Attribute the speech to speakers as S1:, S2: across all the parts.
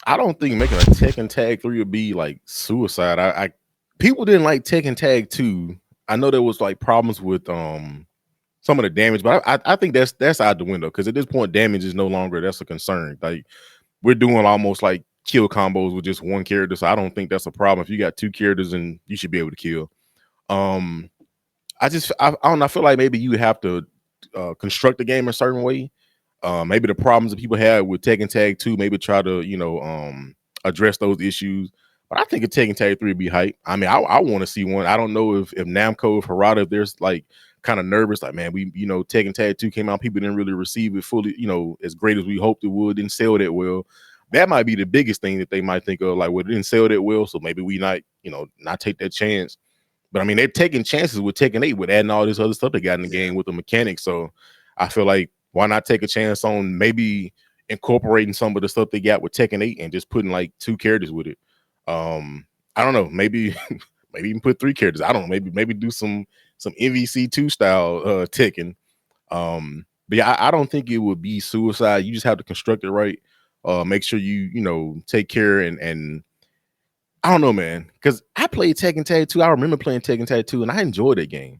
S1: I don't think making a Tekken Tag 3 would be like suicide. I people didn't like Tekken Tag 2. I know there was like problems with some of the damage, but I think that's out the window because at this point damage is no longer that's a concern. Like we're doing almost like kill combos with just one character, so I don't think that's a problem. If you got two characters and you should be able to kill. Um I don't know, I feel like maybe you have to construct the game a certain way. Maybe the problems that people had with Tekken Tag 2, maybe try to, address those issues. But I think a Tekken Tag 3 would be hype. I mean, I want to see one. I don't know if Namco, if Harada, if there's like kind of nervous, like, man, Tekken Tag 2 came out, people didn't really receive it fully, as great as we hoped it would, didn't sell that well. That might be the biggest thing that they might think of, like, well, it didn't sell that well, so maybe we not take that chance. But I mean, they're taking chances with Tekken 8 with adding all this other stuff they got in the game with the mechanics. So I feel like why not take a chance on maybe incorporating some of the stuff they got with Tekken 8 and just putting like two characters with it. I don't know, maybe maybe even put three characters. I don't know, maybe do some MVC2 style Tekken. But yeah, I don't think it would be suicide. You just have to construct it right. Make sure you take care and I don't know, man, because I played Tekken Tag 2. I remember playing Tekken Tag 2, and I enjoyed that game.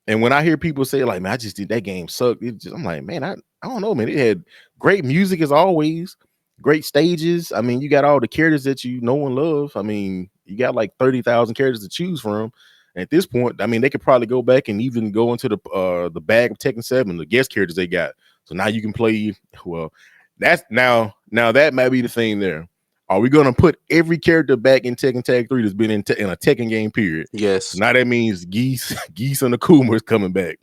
S1: And when I hear people say, like, man, I just did that game sucked, I'm like, man, I don't know, man. It had great music as always, great stages. I mean, you got all the characters that you know and love. I mean, you got like 30,000 characters to choose from. And at this point, I mean, they could probably go back and even go into the bag of Tekken 7, the guest characters they got. So now you can play, well, that's now that might be the thing there. Are we going to put every character back in Tekken Tag 3 that's been in a Tekken game period?
S2: Yes.
S1: So now that means Geese and Akuma is coming back.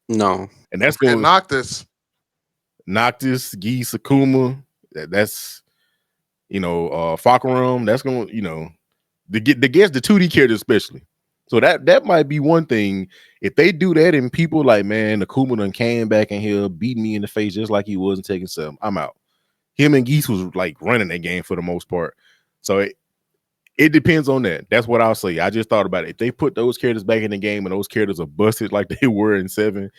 S2: No.
S1: And that's going
S3: to Noctis,
S1: Geese, Akuma. That's Fakarum. That's going to the 2D characters especially. So that might be one thing. If they do that and people like, man, Akuma done came back in here, beat me in the face just like he was in Tekken 7, I'm out. Him and Geese was like running that game for the most part. So it depends on that. That's what I'll say. I just thought about it. If they put those characters back in the game and those characters are busted like they were in 7,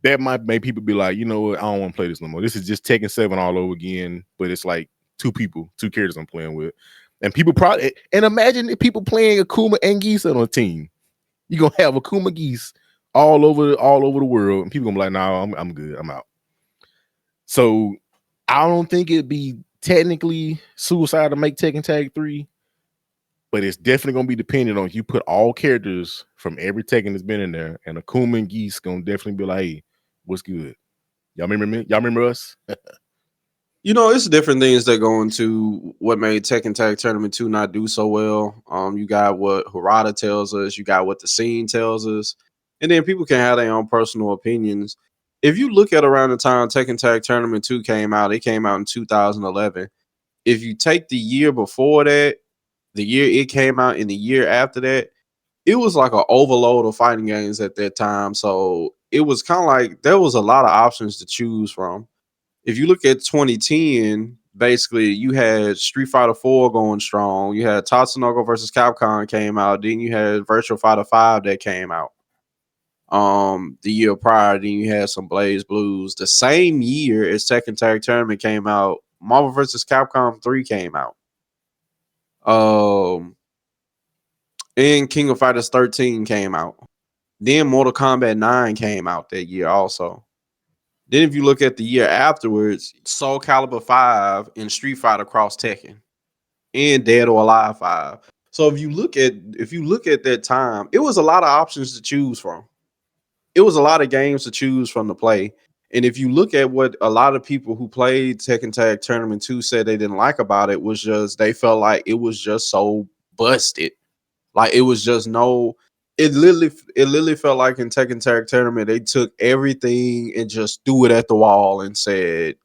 S1: that might make people be like, you know what, I don't want to play this no more. This is just Tekken 7 all over again, but it's like two characters I'm playing with. And people probably, and imagine if people playing Akuma and Geese on a team. You're going to have Akuma Geese all over the world, and people going to be like, no, I'm good. I'm out. So I don't think it'd be technically suicide to make Tekken Tag 3, but it's definitely gonna be dependent on if you put all characters from every Tekken that's been in there, and Akuma and Geese gonna definitely be like, hey, what's good? Y'all remember me? Y'all remember us?
S2: It's different things that go into what made Tekken Tag Tournament 2 not do so well. You got what Harada tells us, you got what the scene tells us, and then people can have their own personal opinions. If you look at around the time Tekken Tag Tournament 2 came out, it came out in 2011. If you take the year before that, the year it came out, and the year after that, it was like an overload of fighting games at that time. So it was kind of like there was a lot of options to choose from. If you look at 2010, basically you had Street Fighter 4 going strong. You had Tatsunoko versus Capcom came out. Then you had Virtual Fighter 5 that came out. The year prior, then you had some Blaze Blues. The same year as Tekken Tag Tournament came out, Marvel vs. Capcom 3 came out. And King of Fighters 13 came out. Then Mortal Kombat 9 came out that year also. Then if you look at the year afterwards, Soul Calibur 5 and Street Fighter Cross Tekken and Dead or Alive 5. So if you look at that time, it was a lot of options to choose from. It was a lot of games to choose from to play. And if you look at what a lot of people who played Tekken Tag Tournament 2 said they didn't like about it, was just they felt like it was just so busted. Like it was just it literally felt like in Tekken Tag Tournament they took everything and just threw it at the wall and said,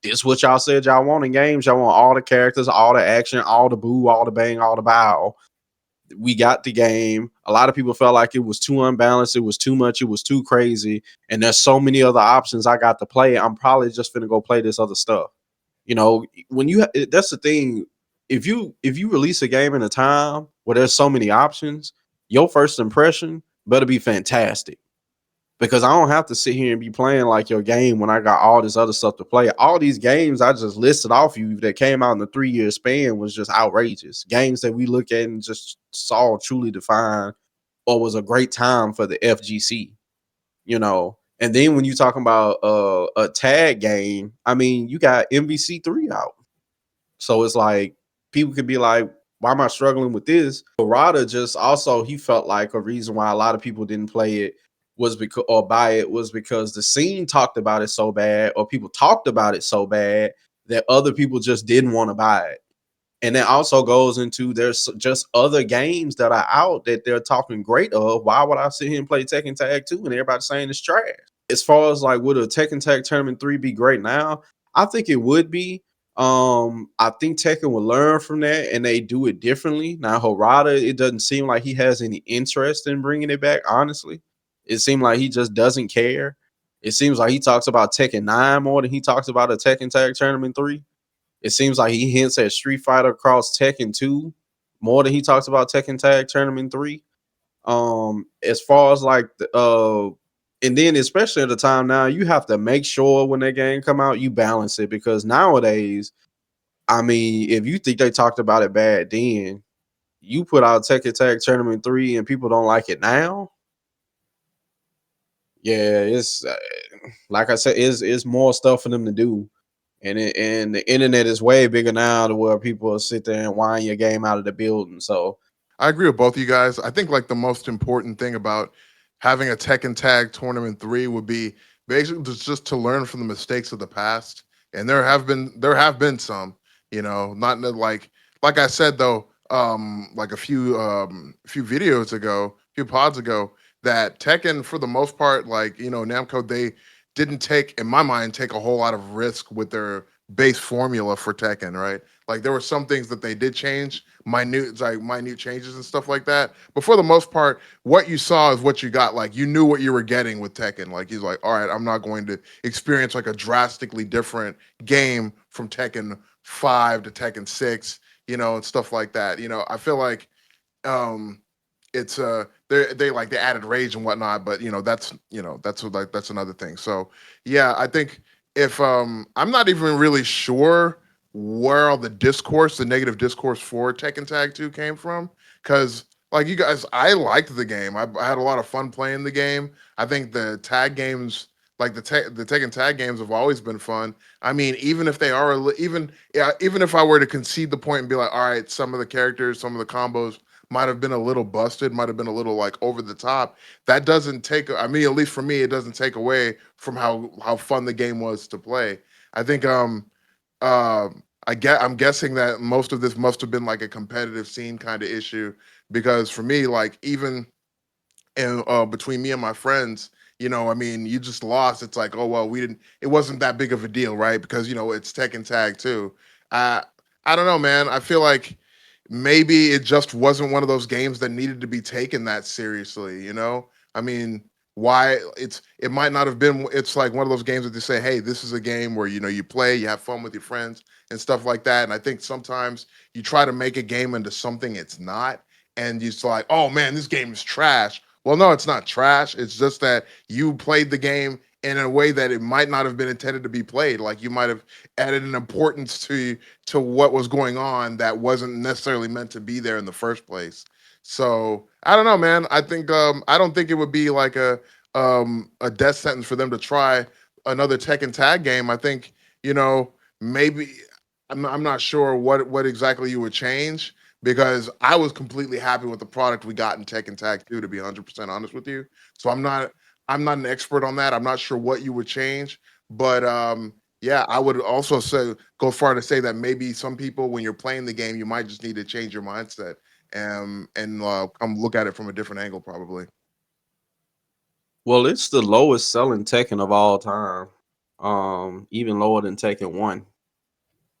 S2: this what y'all said y'all want in games. Y'all want all the characters, all the action, all the boo, all the bang, all the bow. We got the game. A lot of people felt like it was too unbalanced. It was too much. It was too crazy. And there's so many other options I got to play. I'm probably just finna go play this other stuff. That's the thing. If you release a game in a time where there's so many options, your first impression better be fantastic. because I don't have to sit here and be playing like your game when I got all this other stuff to play. All these games I just listed off you that came out in the 3-year span was just outrageous. Games that we look at and just saw truly define or was a great time for the FGC, you know. And then when you talking about a tag game, I mean, you got MVC3 out. So it's like people could be like, why am I struggling with this? Harada just also he felt like a reason why a lot of people didn't play it was because or buy it was because the scene talked about it so bad, or people talked about it so bad that other people just didn't want to buy it. And that also goes into there's just other games that are out that they're talking great of. Why would I sit here and play Tekken Tag 2 and everybody's saying it's trash? As far as like would a Tekken Tag Tournament 3 be great now? I think it would be. I think Tekken will learn from that and they do it differently. Now Harada, it doesn't seem like he has any interest in bringing it back, honestly. It seems like he just doesn't care. It seems like he talks about Tekken 9 more than he talks about a Tekken Tag Tournament 3. It seems like he hints at Street Fighter Cross Tekken 2 more than he talks about Tekken Tag Tournament 3. As far as like the and then especially at the time now, you have to make sure when that game come out, you balance it because nowadays, I mean, if you think they talked about it bad then, you put out Tekken Tag Tournament 3 and people don't like it now. Yeah, it's like I said, it's more stuff for them to do. And the internet is way bigger now to where people sit there and whine your game out of the building. So
S3: I agree with both of you guys. I think like the most important thing about having a Tekken Tag Tournament 3 would be basically just to learn from the mistakes of the past. And there have been some, not in the, like I said though, like a few videos ago, a few pods ago, that Tekken for the most part, like, Namco, they didn't take, in my mind, take a whole lot of risk with their base formula for Tekken, right? Like there were some things that they did change, minute changes and stuff like that. But for the most part, what you saw is what you got. Like you knew what you were getting with Tekken. Like he's like, all right, I'm not going to experience like a drastically different game from Tekken 5 to Tekken 6, and stuff like that. I feel like um it's they added rage and whatnot, but that's another thing. So yeah, I think if I'm not even really sure where all the negative discourse for Tekken Tag 2 came from, because like you guys, I liked the game. I had a lot of fun playing the game. I think the tag games, like the Tekken Tag games, have always been fun. I mean, even if they are even if I were to concede the point and be like, all right, some of the characters, some of the combos might have been a little busted, might have been a little like over the top. That doesn't take. I mean, at least for me, it doesn't take away from how fun the game was to play. I think I'm guessing that most of this must have been like a competitive scene kind of issue, because for me, like even and between me and my friends, I mean, you just lost. It's like, oh well, we didn't. It wasn't that big of a deal, right? Because it's Tekken Tag too. Uh, I don't know, man. I feel like maybe it just wasn't one of those games that needed to be taken that seriously. I mean, why? It might not have been. It's like one of those games that they say, hey, this is a game where you play, you have fun with your friends and stuff like that. And I think sometimes you try to make a game into something it's not, and it's like, oh man, this game is trash. Well, no, it's not trash. It's just that you played the game in a way that it might not have been intended to be played. Like you might have added an importance to what was going on that wasn't necessarily meant to be there in the first place. So I don't know, man. I don't think it would be like a death sentence for them to try another Tekken Tag game. I think maybe I'm not sure what exactly you would change, because I was completely happy with the product we got in Tekken Tag 2, to be 100% honest with you. So I'm not an expert on that. I'm not sure what you would change, but yeah, I would also say go far to say that maybe some people, when you're playing the game, you might just need to change your mindset and come look at it from a different angle, probably.
S2: well, it's the lowest selling Tekken of all time. Even lower than Tekken 1.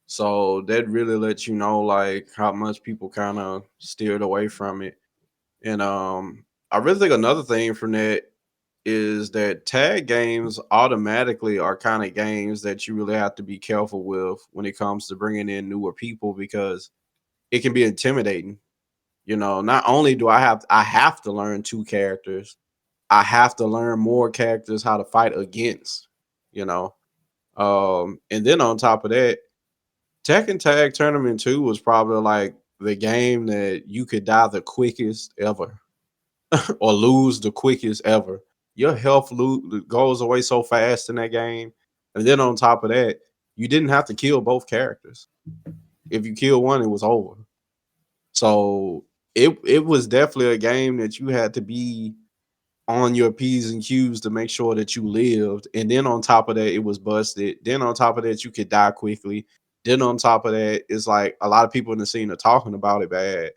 S2: So that really lets you know like how much people kind of steered away from it. And I really think another thing from that is that tag games automatically are kind of games that you really have to be careful with when it comes to bringing in newer people, because it can be intimidating. Not only do I have to learn two characters, I have to learn more characters how to fight against, you know. And then on top of that, Tekken Tag Tournament 2 was probably like the game that you could die the quickest ever or lose the quickest ever. Your health goes away so fast in that game. And then on top of that, you didn't have to kill both characters. If you kill one, it was over. So it was definitely a game that you had to be on your P's and Q's to make sure that you lived. And then on top of that, it was busted. Then on top of that, you could die quickly. Then on top of that, it's like a lot of people in the scene are talking about it bad.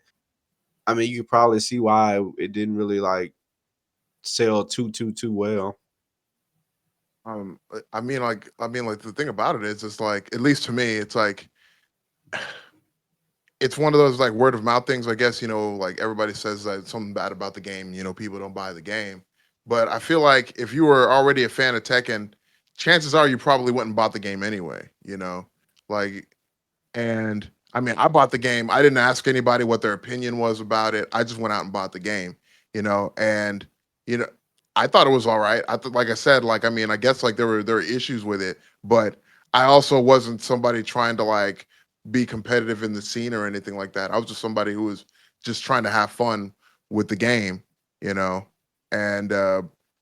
S2: I mean, you could probably see why it didn't really like sell too well.
S3: I mean, like the thing about it is, it's like, at least to me, it's like it's one of those like word of mouth things, I guess. Like everybody says that something bad about the game. People don't buy the game, but I feel like if you were already a fan of Tekken, chances are you probably wouldn't have bought the game anyway. Like, and I mean, I bought the game. I didn't ask anybody what their opinion was about it. I just went out and bought the game. And you know, I thought it was all right. Like I said, like, I mean, I guess like there were issues with it, but I also wasn't somebody trying to like be competitive in the scene or anything like that. I was just somebody who was just trying to have fun with the game, you know. And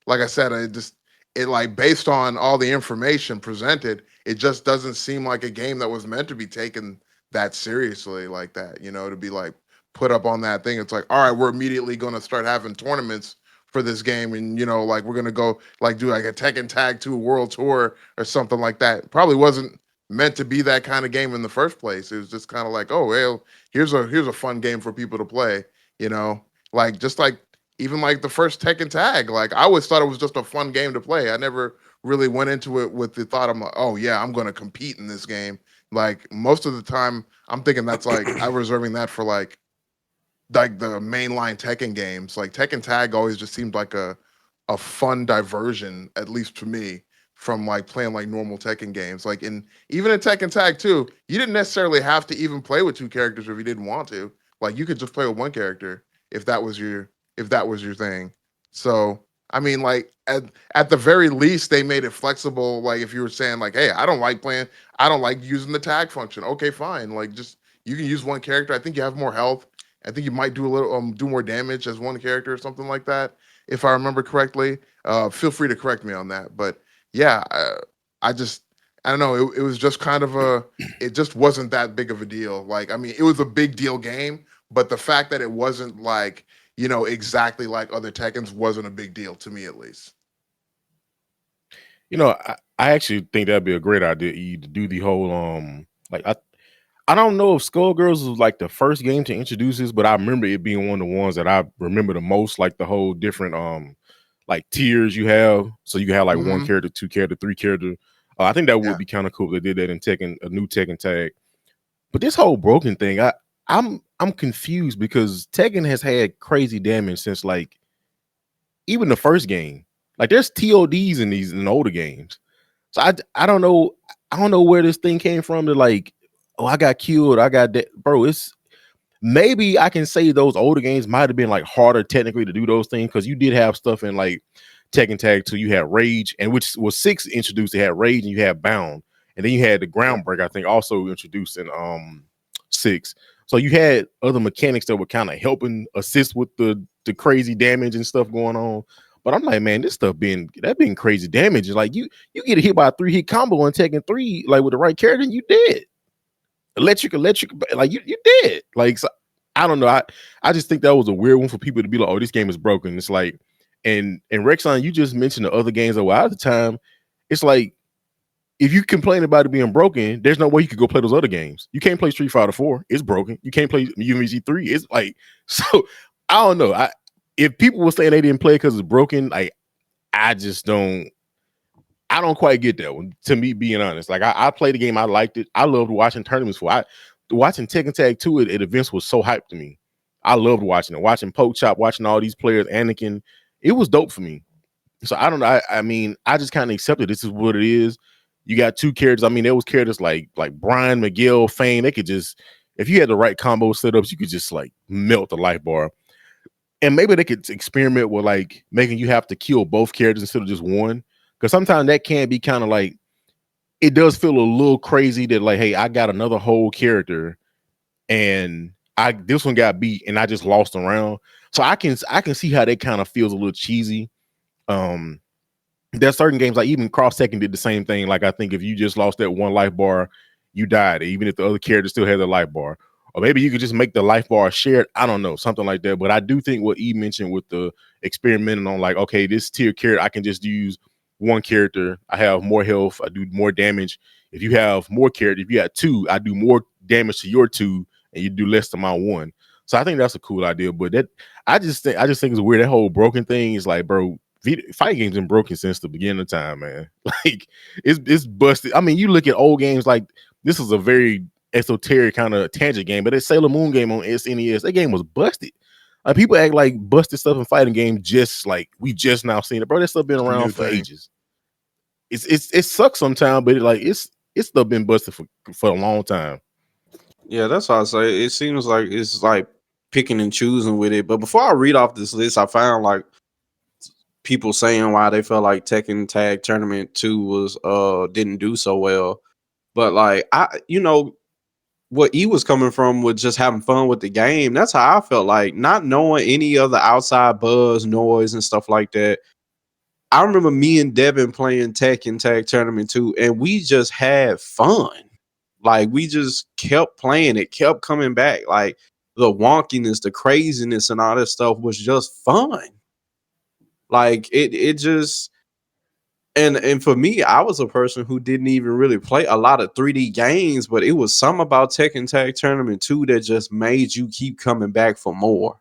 S3: like I said, it like, based on all the information presented, it just doesn't seem like a game that was meant to be taken that seriously like that, to be like put up on that thing. It's like, all right, we're immediately going to start having tournaments for this game, and like we're going to go like do like a Tekken Tag 2 World Tour or something like that. Probably wasn't meant to be that kind of game in the first place. It was just kind of like, oh well, here's a fun game for people to play, like, just like, even like the first Tekken Tag, like I always thought it was just a fun game to play. I never really went into it with the thought, I'm like, oh yeah, I'm going to compete in this game. Like most of the time I'm thinking that's like I'm reserving that for like the mainline Tekken games. Like Tekken Tag always just seemed like a fun diversion, at least to me, from like playing like normal Tekken games. Like, even in Tekken Tag 2, you didn't necessarily have to even play with two characters if you didn't want to. Like you could just play with one character if that was your thing. So I mean, like at the very least, they made it flexible. Like if you were saying like, hey, I don't like using the tag function. Okay, fine. Like, just, you can use one character. I think you have more health. I think you might do more damage as one character or something like that, if I remember correctly. Feel free to correct me on that. But yeah, I just, I don't know. It was just kind of it just wasn't that big of a deal. Like, I mean, it was a big deal game, but the fact that it wasn't like, exactly like other Tekkens wasn't a big deal to me, at least.
S1: I actually think that'd be a great idea, E, to do the whole like I don't know if Skullgirls was like the first game to introduce this, but I remember it being one of the ones that I remember the most, like the whole different like tiers you have. So you can have like one character, two character, three character. I think that would be kind of cool if they did that in Tekken, a new Tekken Tag. But this whole broken thing, I'm confused because Tekken has had crazy damage since like even the first game. Like there's TODs in older games. So I don't know where this thing came from to like, oh, I got killed, I got bro. It's maybe I can say those older games might have been like harder technically to do those things, because you did have stuff in like Tekken Tag 2. You had Rage, and which was 6 introduced. They had Rage and you had Bound, and then you had the Groundbreak, I think, also introduced in 6. So you had other mechanics that were kind of helping assist with the crazy damage and stuff going on. But I'm like, man, this stuff been crazy damage. Like you get hit by a 3-hit combo in Tekken 3, like with the right character, and you dead. Electric, like you dead. Like, so, I don't know. I just think that was a weird one for people to be like, oh, this game is broken. It's like, and Rexon, you just mentioned the other games that were out at the time. It's like, if you complain about it being broken, there's no way you could go play those other games. You can't play Street Fighter 4. It's broken. You can't play UMG 3. It's like, so I don't know. If people were saying they didn't play because it's broken, like, I don't quite get that one, to me, being honest. Like, I played the game. I liked it. I loved watching tournaments watching Tekken Tag 2 at events was so hyped to me. I loved watching it. Watching Poke Chop, watching all these players, Anakin. It was dope for me. So I don't know. I mean, I just kind of accepted this is what it is. You got two characters. I mean, there was characters like Brian, Miguel, Fane. They could just, if you had the right combo setups, you could just like melt the life bar. And maybe they could experiment with like making you have to kill both characters instead of just one. Because sometimes that can be kind of like, it does feel a little crazy that like, hey, I got another whole character and this one got beat and I just lost around. So I can see how that kind of feels a little cheesy. There's certain games like even Cross Tekken did the same thing. Like I think if you just lost that one life bar, you died, even if the other character still had the life bar. Or maybe you could just make the life bar shared. I don't know, something like that. But I do think what E mentioned with the experimenting on like, okay, this tier character, I can just use one character. I have more health. I do more damage. If you have more character, if you have two, I do more damage to your two, and you do less to my one. So I think that's a cool idea. But that I just think it's weird. That whole broken thing is like, bro, fighting games been broken since the beginning of time, man. Like it's busted. I mean, you look at old games like this is a very esoteric kind of tangent game, but that Sailor Moon game on SNES, that game was busted. Like people act like busted stuff in fighting games just like we just now seen it, bro. That stuff been around for ages. It sucks sometimes, but it's stuff been busted for a long time.
S2: Yeah, that's what I say. It seems like it's like picking and choosing with it. But before I read off this list, I found like people saying why they felt like Tekken Tag Tournament 2 was didn't do so well. But like what he was coming from was just having fun with the game. That's how I felt, like not knowing any other outside buzz, noise, and stuff like that. I remember me and Devin playing Tekken Tag Tournament 2, and we just had fun. Like we just kept playing it, kept coming back. Like the wonkiness, the craziness, and all that stuff was just fun. Like it just and for me, I was a person who didn't even really play a lot of 3D games, but it was something about Tekken Tag Tournament 2 that just made you keep coming back for more,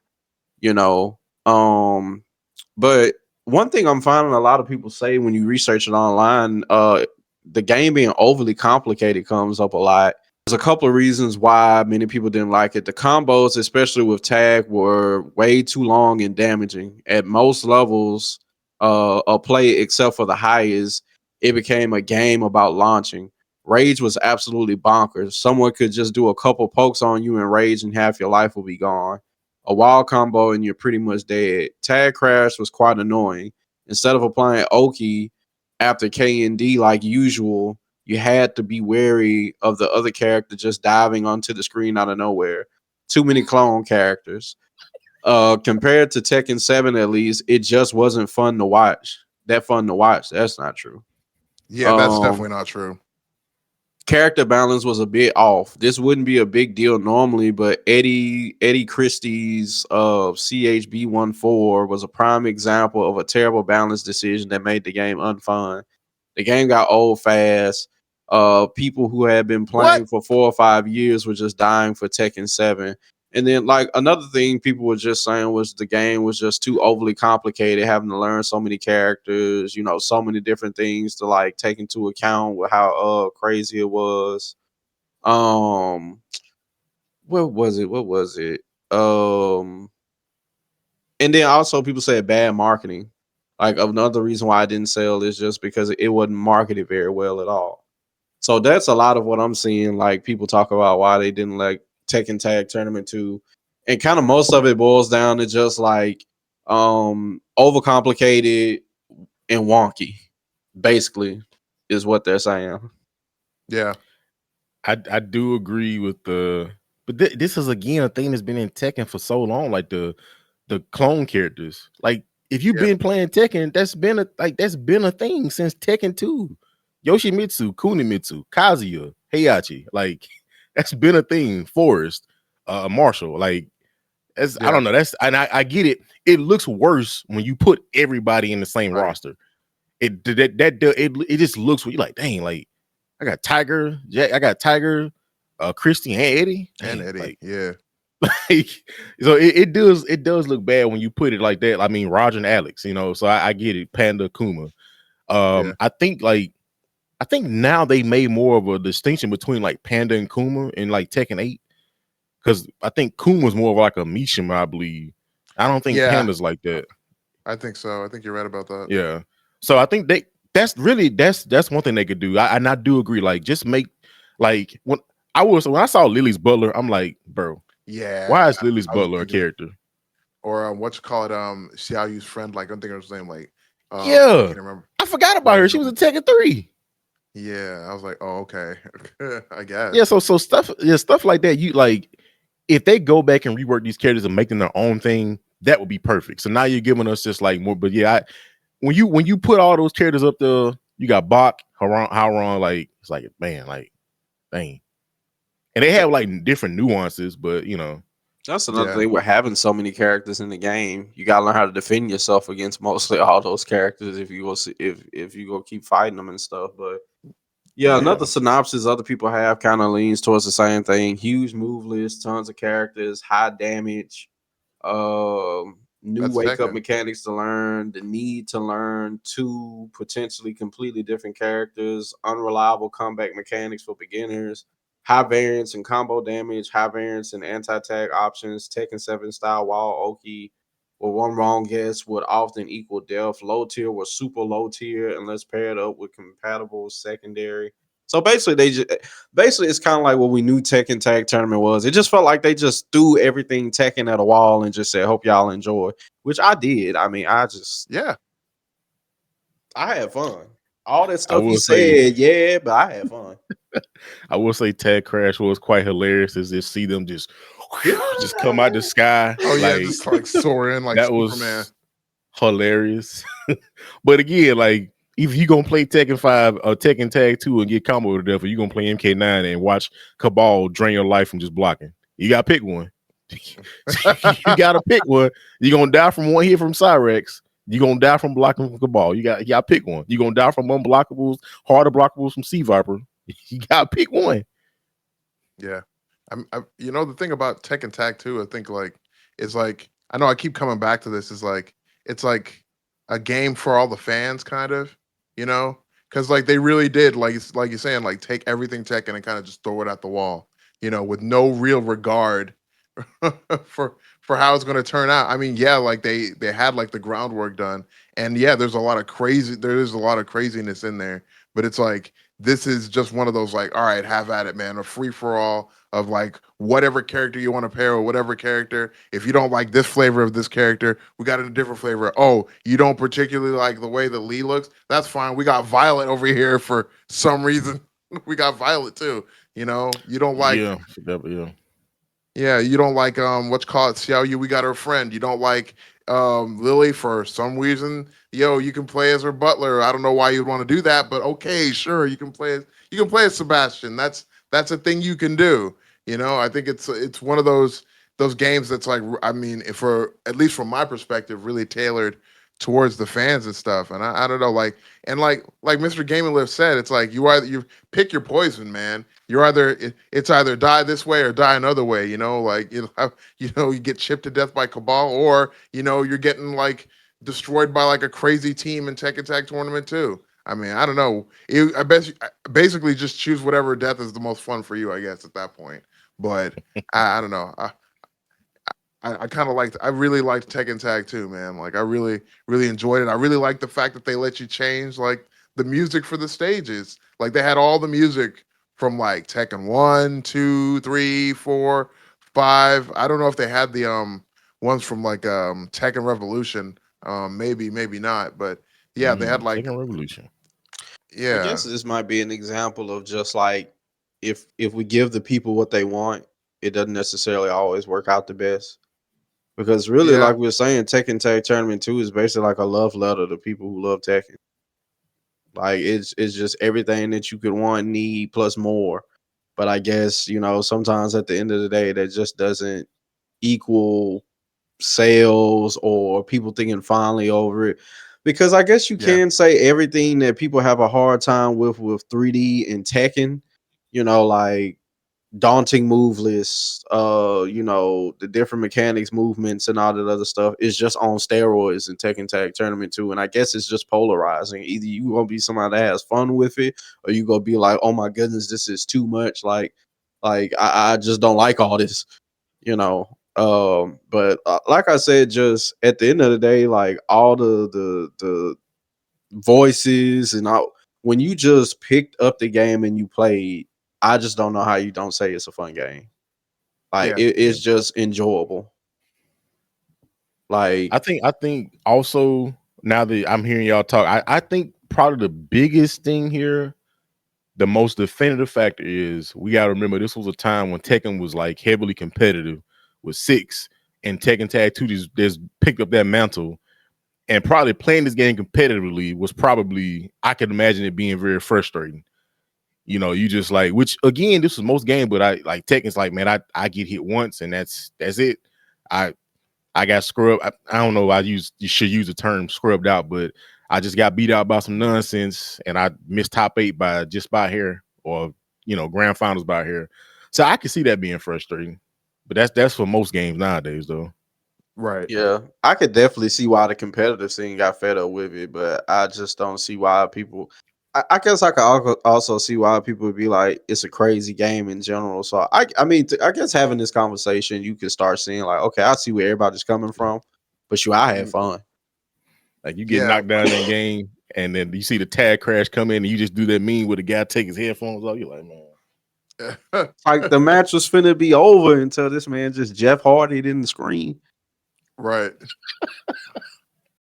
S2: you know. But one thing I'm finding a lot of people say when you research it online, the game being overly complicated comes up a lot. There's a couple of reasons why many people didn't like it. The combos, especially with tag, were way too long and damaging. At most levels of play, except for the highest, it became a game about launching. Rage was absolutely bonkers. Someone could just do a couple pokes on you in Rage and half your life will be gone. A wild combo and you're pretty much dead. Tag crash was quite annoying. Instead of applying Oki after K and D like usual, you had to be wary of the other character just diving onto the screen out of nowhere. Too many clone characters. Compared to Tekken 7, at least, it just wasn't fun to watch. That's not true.
S3: Yeah, that's definitely not true.
S2: Character balance was a bit off. This wouldn't be a big deal normally, but Eddie Christie's CHB 14 was a prime example of a terrible balance decision that made the game unfun. The game got old fast. People who had been playing for 4 or 5 years were just dying for Tekken 7. And then, like, another thing people were just saying was the game was just too overly complicated, having to learn so many characters, so many different things to, like, take into account with how crazy it was. What was it? And then also people said bad marketing. Like, another reason why I didn't sell is just because it wasn't marketed very well at all. So that's a lot of what I'm seeing. Like, people talk about why they didn't like Tekken Tag Tournament 2. And kind of most of it boils down to just like overcomplicated and wonky, basically, is what they're saying.
S3: Yeah.
S1: I do agree with but this is again a thing that's been in Tekken for so long, like the clone characters. Like if you've been playing Tekken, that's been a thing since Tekken 2. Yoshimitsu, Kunimitsu, Kazuya, Heihachi, like that's been a thing. Forrest, Marshall, like I don't know. I get it. It looks worse when you put everybody in the same roster. It just looks you're like, dang, like I got Tiger, Jack, I got Tiger, Christy and Eddie. Dang,
S3: and Eddie,
S1: like,
S3: yeah.
S1: Like, so it does look bad when you put it like that. I mean, Roger and Alex, so I get it. Panda, Kuma. I think now they made more of a distinction between like Panda and Kuma in like Tekken 8. Because I think Kuma's more of like a Mishima, I believe. I don't think Panda's like that.
S3: I think so. I think you're right about that.
S1: Yeah. So I think that's one thing they could do. And I do agree. Like, just make like when I saw Lily's Butler, I'm like, bro,
S3: yeah.
S1: Why is Lily's Butler a character?
S3: or what you call it, Xiaoyu's friend, like I'm thinking of his name, like I
S1: Yeah,
S3: can't remember.
S1: I forgot about
S3: But
S1: her. She was in Tekken 3.
S3: yeah, I was like, oh okay, I
S1: Yeah,
S3: guess.
S1: so stuff like that. You like if they go back and rework these characters and make them their own thing, that would be perfect. So now you're giving us just like more. But yeah, when you put all those characters up there, you got Bach, Haran, like it's like man, like dang. And they have like different nuances, but you know,
S2: That's another
S3: Yeah,
S2: thing with having so many characters in the game. You gotta learn how to defend yourself against mostly all those characters if you go if you go keep fighting them and stuff. But yeah,
S3: yeah,
S2: another synopsis other people have kind of leans towards the same thing. Huge move list, tons of characters, high damage, new
S3: that's
S2: wake up
S3: Tekken.
S2: mechanics to learn, the need to learn two potentially completely different characters, unreliable comeback mechanics for beginners, high variance and combo damage, high variance and anti-tag options, Tekken 7 style wall Oki, where one wrong guess would often equal death. Low tier was super low tier unless paired up with compatible secondary. So basically, basically it's kind of like what we knew Tekken Tag Tournament was. It just felt like they just threw everything Tekken at a wall and just said, "Hope y'all enjoy," which I did. I mean,
S3: Yeah,
S2: I had fun. All that
S1: I
S2: stuff you
S1: will say
S2: said, yeah, but I had fun.
S1: I will say Tag Crash was quite hilarious as just see them just come out the sky.
S3: oh yeah,
S1: Like
S3: just like soar in like
S1: that
S3: Superman.
S1: was hilarious. But again, like if you gonna play Tekken 5 or Tekken Tag 2 and get combo to death, or you gonna play MK9 and watch Cabal drain your life from just blocking. You gotta pick one. You gotta pick one. You're gonna die from one hit from Cyrex. You're gonna die from blocking from Cabal. You gotta pick one. You're gonna die from unblockables, harder blockables from Sea Viper. You gotta pick one.
S3: Yeah, you know the thing about Tekken Tag 2, I think like is like I know I keep coming back to this. Is like it's like a game for all the fans, kind of. You know, because like they really did like you're saying like take everything Tekken and kind of just throw it at the wall. You know, with no real regard for how it's going to turn out. I mean, yeah, like they had like the groundwork done, and yeah, there is a lot of craziness in there, but it's like this is just one of those like, all right, have at it, man, a free for all of like whatever character you want to pair with whatever character. If you don't like this flavor of this character, we got a different flavor. Oh, you don't particularly like the way that Lee looks? That's fine. We got Violet over here for some reason. We got Violet too. You know, you don't like
S1: Yeah, yeah.
S3: yeah, you don't like what's called Xiao Yu. We got her friend. You don't like Lily for some reason. Yo, you can play as her butler. I don't know why you'd want to do that, but okay, sure, you can play as Sebastian. That's a thing you can do. You know, I think it's one of those games that's like I mean, if for at least from my perspective, really tailored towards the fans and stuff. And I don't know, like and like Mr. Gaming Lift said, it's like you pick your poison, man. You're it's either die this way or die another way, you know, like you get chipped to death by Cabal, or you're getting like destroyed by like a crazy team in Tekken Tag Tournament too. I mean, I don't know. I bet basically just choose whatever death is the most fun for you, I guess, at that point. But I don't know. I kind of liked. I really liked Tekken Tag too, man. Like I really enjoyed it. I really liked the fact that they let you change like the music for the stages. Like they had all the music from like Tekken 1, 2, 3, 4, 5. I don't know if they had the ones from like Tekken Revolution. Maybe not. But yeah, they had like
S1: Tekken Revolution.
S2: I
S3: yeah,
S2: guess this might be an example of just like if we give the people what they want, it doesn't necessarily always work out the best. Because really,
S3: yeah,
S2: like we were saying, Tekken Tag Tournament 2 is basically like a love letter to people who love Tekken. Like it's just everything that you could want, need, plus more. But I guess, sometimes at the end of the day, that just doesn't equal sales or people thinking fondly over it. Because I guess you
S3: yeah,
S2: can say everything that people have a hard time with 3D and Tekken, like daunting move lists, the different mechanics, movements, and all that other stuff is just on steroids in Tekken Tag Tournament 2. And I guess it's just polarizing. Either you gonna be somebody that has fun with it, or you gonna be like, oh my goodness, this is too much. Like I just don't like all this, you know. But like I said, just at the end of the day, like all the voices and all, when you just picked up the game and you played, I just don't know how you don't say it's a fun game. Like
S3: yeah,
S2: it's just enjoyable. Like,
S1: I think also now that I'm hearing y'all talk, I think probably the biggest thing here, the most definitive factor is we got to remember this was a time when Tekken was like heavily competitive with 6, and Tekken Tag 2 just picked up that mantle, and probably playing this game competitively was probably, I could imagine it being very frustrating. You know, you just like, which again, this was most games, but I like Tekken's like, man, I get hit once and that's it. I I got scrubbed. I don't know. You should use the term scrubbed out, but I just got beat out by some nonsense, and I missed top 8 by just by hair, or grand finals by hair. So I can see that being frustrating, but that's for most games nowadays, though.
S3: Right.
S2: yeah, I could definitely see why the competitive scene got fed up with it, but I just don't see why people. I guess I could also see why people would be like, it's a crazy game in general. So I mean, I guess having this conversation, you can start seeing like, okay, I see where everybody's coming from, but I had fun.
S1: Like you get
S3: Yeah.
S1: knocked down in that game, and then you see the tag crash come in, and you just do that meme where the guy take his headphones off. You're like, man.
S2: Like the match was finna be over until this man just Jeff Hardy in the screen.
S3: Right.